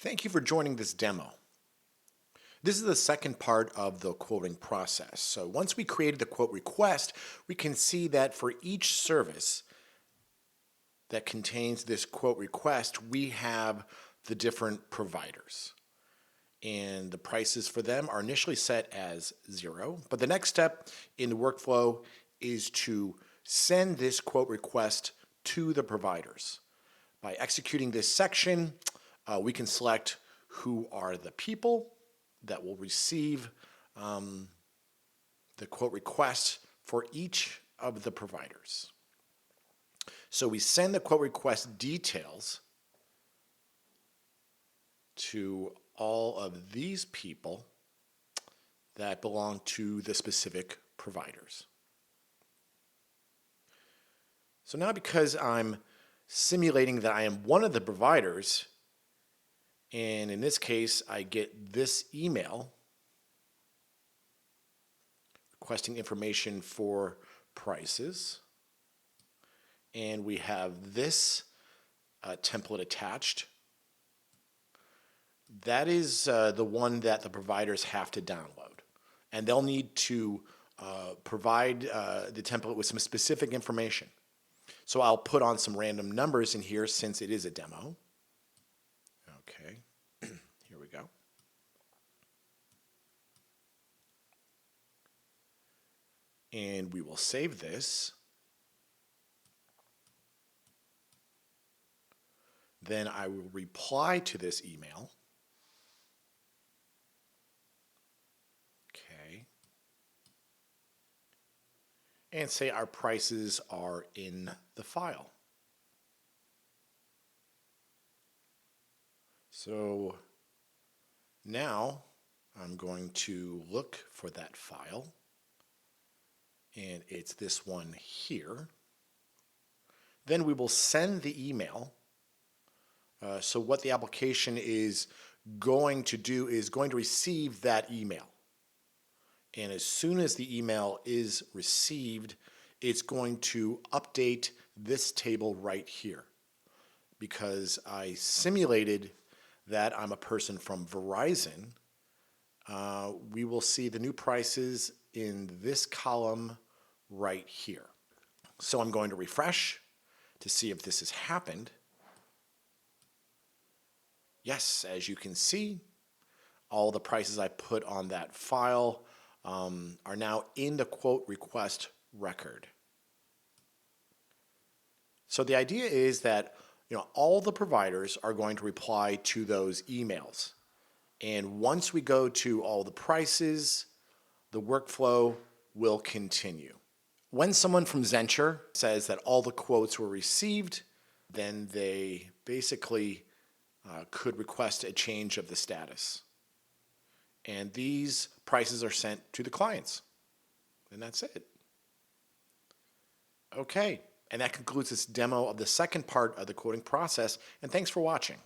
Thank you for joining this demo. This is the second part of the quoting process. So once we created the quote request, we can see that for each service that contains this quote request, we have the different providers. And the prices for them are initially set as 0. But the next step in the workflow is to send this quote request to the providers. By executing this section, we can select who are the people that will receive the quote request for each of the providers. So we send the quote request details to all of these people that belong to the specific providers. So now, because I'm simulating that I am one of the providers, and in this case I get this email requesting information for prices, and we have this template attached. That is the one that the providers have to download, and they'll need to provide the template with some specific information. So I'll put on some random numbers in here since it is a demo. Okay, here we go. And we will save this. Then I will reply to this email. Okay. And say our prices are in the file. So now I'm going to look for that file, and it's this one here. Then we will send the email. So what the application is going to do is going to receive that email. And as soon as the email is received, it's going to update this table right here. Because I simulated that I'm a person from Verizon, we will see the new prices in this column right here. So I'm going to refresh to see if this has happened. Yes, as you can see, all the prices I put on that file are now in the quote request record. So the idea is that all the providers are going to reply to those emails. And once we go to all the prices, the workflow will continue. When someone from Zenture says that all the quotes were received, then they basically could request a change of the status. And these prices are sent to the clients. And that's it. Okay, and that concludes this demo of the second part of the quoting process, and thanks for watching.